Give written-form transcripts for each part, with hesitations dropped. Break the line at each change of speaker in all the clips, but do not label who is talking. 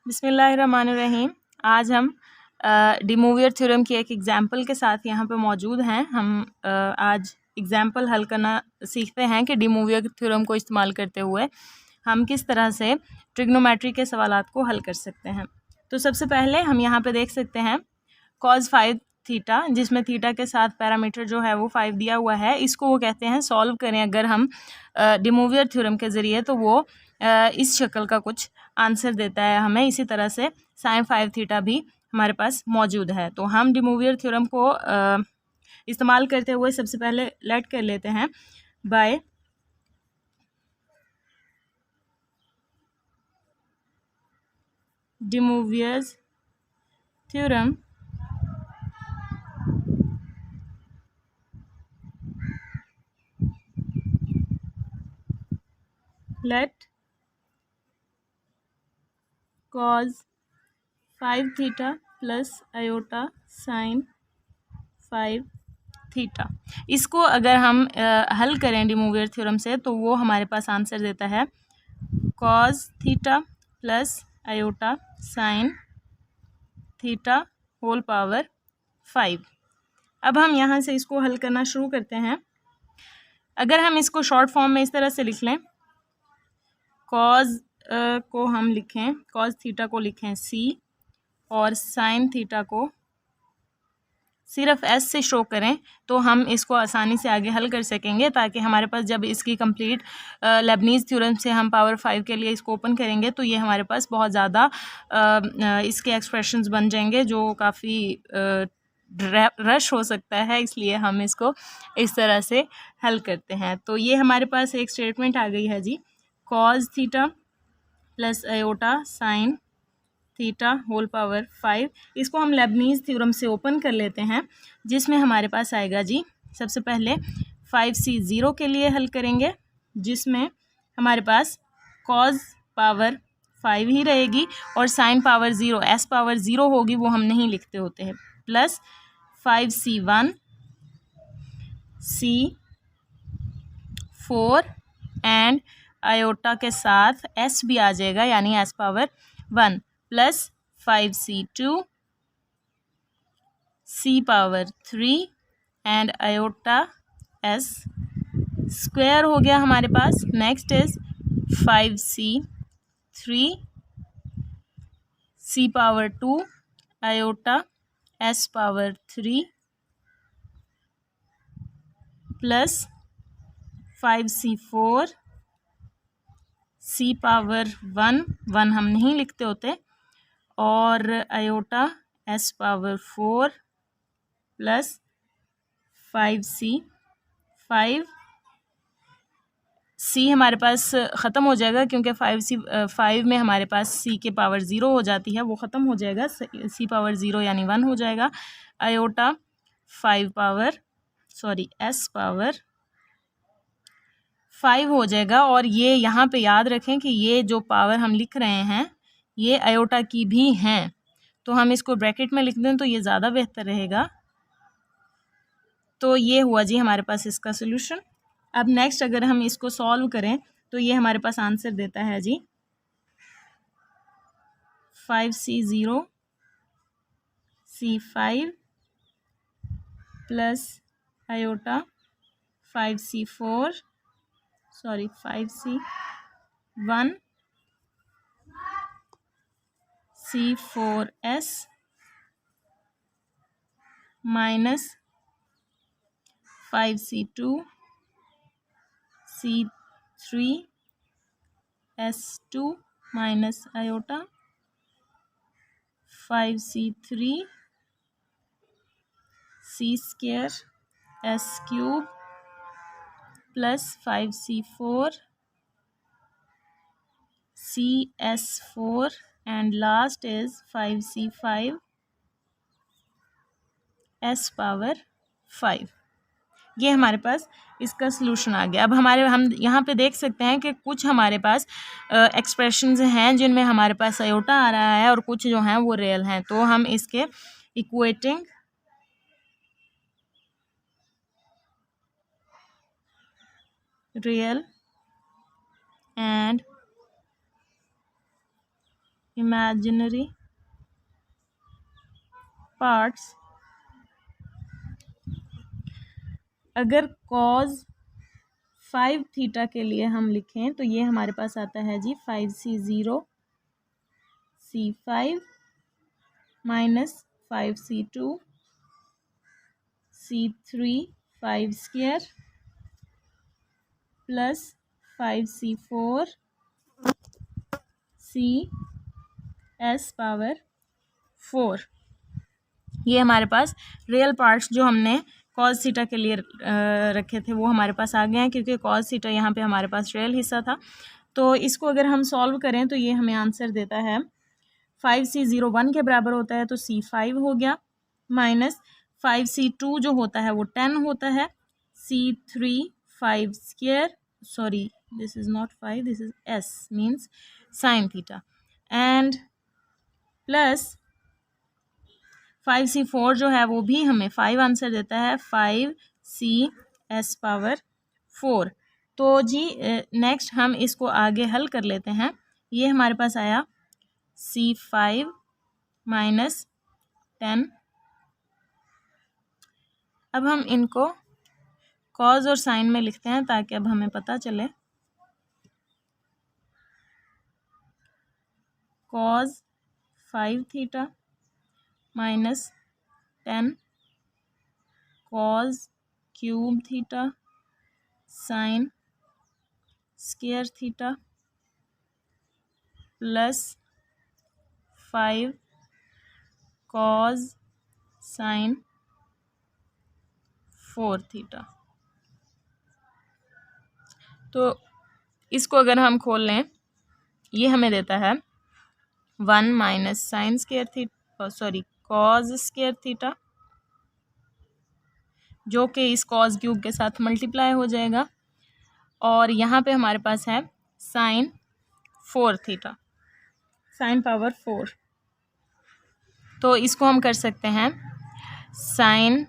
बिस्मिल्लाहिर्रहमानिर्रहीम। आज हम डी मूवियर थ्योरम की एक एग्जाम्पल के साथ यहाँ पे मौजूद हैं। हम आज एग्जाम्पल हल करना सीखते हैं कि डी मूवियर थ्योरम को इस्तेमाल करते हुए हम किस तरह से ट्रिग्नोमेट्री के सवालात को हल कर सकते हैं। तो सबसे पहले हम यहाँ पे देख सकते हैं cos 5 थीटा, जिसमें थीटा के साथ पैरामीटर जो है वो 5 दिया हुआ है। इसको वो कहते हैं सॉल्व करें अगर हम डी मूवियर थ्योरम के ज़रिए, तो वो इस शक्ल का कुछ आंसर देता है हमें। इसी तरह से sin 5 थीटा भी हमारे पास मौजूद है। तो हम डी मूवियर थ्योरम को इस्तेमाल करते हुए सबसे पहले लेट कर लेते हैं by De Moivre's theorem let cos 5 theta plus iota sin 5 theta. इसको अगर हम हल करें डी मूवियर थ्योरम से, तो वो हमारे पास आंसर देता है cos theta plus iota sin theta whole power 5। अब हम यहाँ से इसको हल करना शुरू करते हैं। अगर हम इसको शॉर्ट फॉर्म में इस तरह से लिख लें, cos को हम लिखें, cos थीटा को लिखें c और sin थीटा को सिर्फ s से शो करें, तो हम इसको आसानी से आगे हल कर सकेंगे, ताकि हमारे पास जब इसकी कंप्लीट लेबनीज़ थ्योरम से हम पावर 5 के लिए इसको ओपन करेंगे, तो ये हमारे पास बहुत ज़्यादा इसके एक्सप्रेशंस बन जाएंगे जो काफ़ी रश हो सकता है। इसलिए हम इसको इस तरह से हल करते हैं। तो ये हमारे पास एक स्टेटमेंट आ गई है जी, cos theta plus iota sine theta whole power 5। इसको हम लेबनीज़ थ्योरम से ओपन कर लेते हैं, जिसमें हमारे पास आएगा जी, सबसे पहले 5c 0 के लिए हल करेंगे, जिसमें हमारे पास cos पावर 5 ही रहेगी और sin पावर 0, s पावर 0 होगी, वो हम नहीं लिखते होते हैं, plus 5c1 c4 and iota के साथ s भी आ जाएगा, यानी s power 1 plus 5c2 c power 3 and iota s square हो गया हमारे पास। Next is 5c3 c power 2 iota s power 3 plus 5c4 c power 1 हम नहीं लिखते होते, और iota s power 4 plus 5c5 c हमारे पास ख़त्म हो जाएगा, क्योंकि 5 में हमारे पास c के पावर 0 हो जाती है, वो ख़त्म हो जाएगा, c पावर 0 यानी 1 हो जाएगा। आयोटा 5 पावर s पावर 5 हो जाएगा। और ये यहाँ पे याद रखें कि ये जो पावर हम लिख रहे हैं ये आयोटा की भी हैं, तो हम इसको ब्रैकेट में लिख दें तो ये ज़्यादा बेहतर रहेगा। तो ये हुआ जी हमारे पास इसका सोल्यूशन। अब नेक्स्ट अगर हम इसको सॉल्व करें, तो ये हमारे पास आंसर देता है जी 5c0 c5 plus iota 5c1 c4s minus 5c2 c3s2 minus iota 5c3 c square s cube plus 5c4 cs4 and last is 5c5 s power 5। ये हमारे पास इसका सलूशन आ गया। अब हम यहाँ पे देख सकते हैं कि कुछ हमारे पास एक्सप्रेशंस हैं जिनमें हमारे पास आयोटा आ रहा है और कुछ जो हैं वो रियल हैं। तो हम इसके equating real and imaginary parts, अगर कॉज 5 थीटा के लिए हम लिखें तो ये हमारे पास आता है जी 5c0 c5 minus 5c2 c3 5 square plus 5c4 c s power 4। ये हमारे पास रियल पार्ट्स जो हमने कॉस थीटा के लिए रखे थे वो हमारे पास आ गए हैं, क्योंकि कॉस थीटा यहाँ पे हमारे पास रियल हिस्सा था। तो इसको अगर हम सॉल्व करें तो ये हमें आंसर देता है 5c01 के बराबर होता है तो c5 हो गया, माइनस 5c2 जो होता है वो 10 होता है, c3 5 square, sorry this is not 5, this is s means sine theta, and plus 5c4 जो है वो भी हमें 5 आंसर देता है, 5c s पावर 4। तो जी नेक्स्ट हम इसको आगे हल कर लेते हैं। ये हमारे पास आया c5 माइनस 10। अब हम इनको कॉज और साइन में लिखते हैं ताकि अब हमें पता चले। Cos 5 theta minus 10 cos cube theta sine square theta plus 5 cos sine 4 theta. तो इसको अगर हम खोल लें, ये हमें देता है 1 minus sign square theta, sorry cause square theta, जो कि इस कॉज क्यूब के साथ मल्टीप्लाई हो जाएगा, और यहाँ पे हमारे पास है साइन 4 थीटा, साइन पावर 4। तो इसको हम कर सकते हैं साइन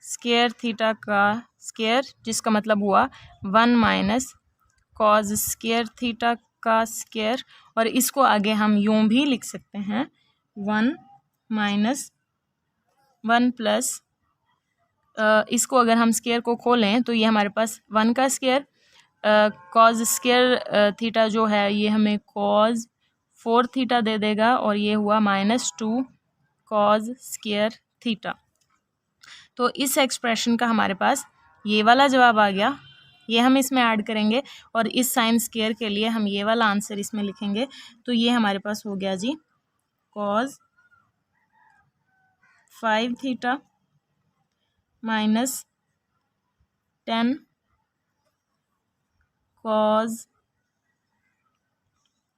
स्क्वायर थीटा का स्क्वायर, जिसका मतलब हुआ 1 माइनस कॉज स्क्वायर थीटा का स्क्वायर, और इसको आगे हम यूं भी लिख सकते हैं 1 माइनस 1 प्लस, इसको अगर हम स्क्वायर को खोलें तो ये हमारे पास 1 का स्क्वायर, कॉज स्क्वायर थीटा जो है ये हमें कॉज 4 थीटा दे देगा, और ये हुआ -2 कॉज स्क्वायर थीटा। तो इस एक्सप्रेशन का हमारे पास ये वाला जवाब आ गया, ये हम इसमें ऐड करेंगे, और इस साइन स्क्वायर के लिए हम ये वाला आंसर इसमें लिखेंगे। तो ये हमारे पास हो गया जी cos 5 theta minus 10 cos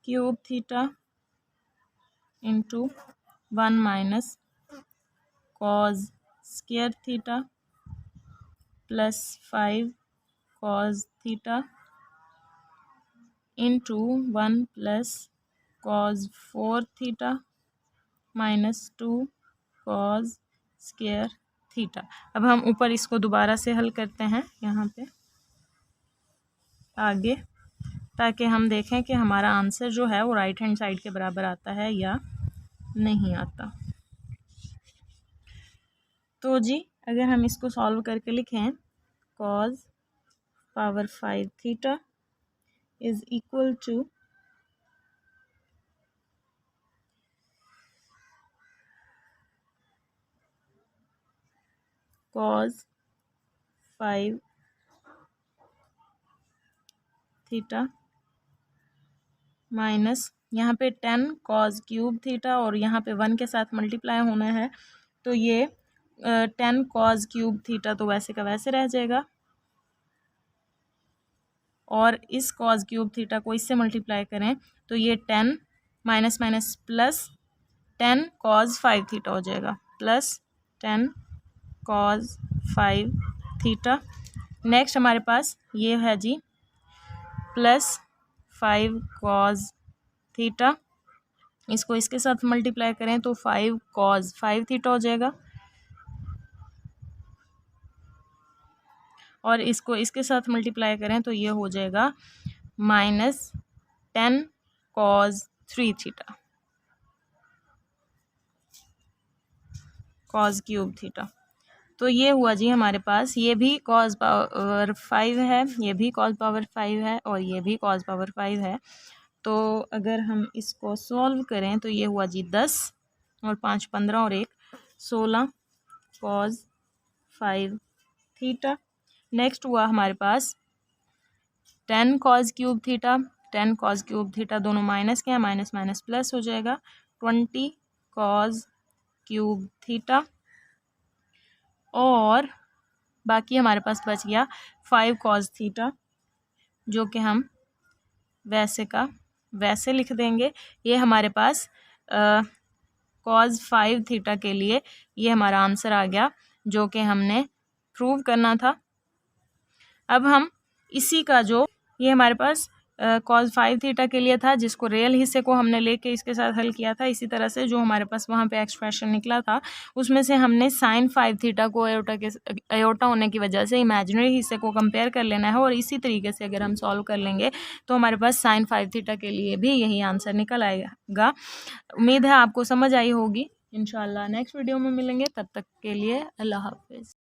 cube theta into 1 minus cos square theta plus 5 cos theta into 1 plus cos 4 theta -2 cos square theta. अब हम ऊपर इसको दोबारा से हल करते हैं यहाँ पे आगे, ताकि हम देखें कि हमारा आंसर जो है वो राइट हैंड साइड के बराबर आता है या नहीं आता। तो जी अगर हम इसको सॉल्व करके लिखें, cos power 5 theta is equal to cos 5 theta minus यहाँ पे 10 कॉज क्यूब थीटा, और यहाँ पे 1 के साथ मल्टीप्लाई होना है, तो ये 10 कॉज क्यूब थीटा तो वैसे का वैसे रह जाएगा, और इस कॉज क्यूब थीटा को इससे मल्टीप्लाई करें तो ये 10 minus minus plus 10 cause 5 theta हो जाएगा, प्लस 10 कॉज 5 थीटा। नेक्स्ट हमारे पास ये है जी प्लस 5 कॉज थीटा, इसको इसके साथ मल्टीप्लाई करें तो 5 कॉज 5 थीटा हो जाएगा, और इसको इसके साथ मल्टीप्लाई करें तो ये हो जाएगा -10 cause 3 theta, cause cube theta. तो ये हुआ जी हमारे पास, ये भी कॉज पावर 5 है, ये भी कॉज पावर 5 है और ये भी कॉज पावर 5 है। तो अगर हम इसको सॉल्व करें तो ये हुआ जी 10 और 5 15 और 1 16 कॉज 5 थीटा। नेक्स्ट हुआ हमारे पास 10 cos cube theta, 10 cos cube theta, दोनों माइनस के हैं, माइनस माइनस प्लस हो जाएगा, 20 कॉज क्यूब थीटा। और बाकी हमारे पास बच गया 5 कॉज थीटा, जो कि हम वैसे का वैसे लिख देंगे। ये हमारे पास कॉज 5 थीटा के लिए ये हमारा आंसर आ गया, जो कि हमने प्रूव करना था। अब हम इसी का जो ये हमारे पास कॉज 5 थीटा के लिए था, जिसको रियल हिस्से को हमने लेके इसके साथ हल किया था, इसी तरह से जो हमारे पास वहाँ पे एक्सप्रेशन निकला था उसमें से हमने साइन 5 थीटा को अयोटा होने की वजह से इमेजिनरी हिस्से को कंपेयर कर लेना है। और इसी तरीके से अगर हम सॉल्व कर लेंगे तो हमारे पास साइन 5 थीटा के लिए भी यही आंसर निकल आएगा। उम्मीद है आपको समझ आई होगी। इंशाल्लाह नेक्स्ट वीडियो में मिलेंगे, तब तक के लिए अल्लाह हाफिज़।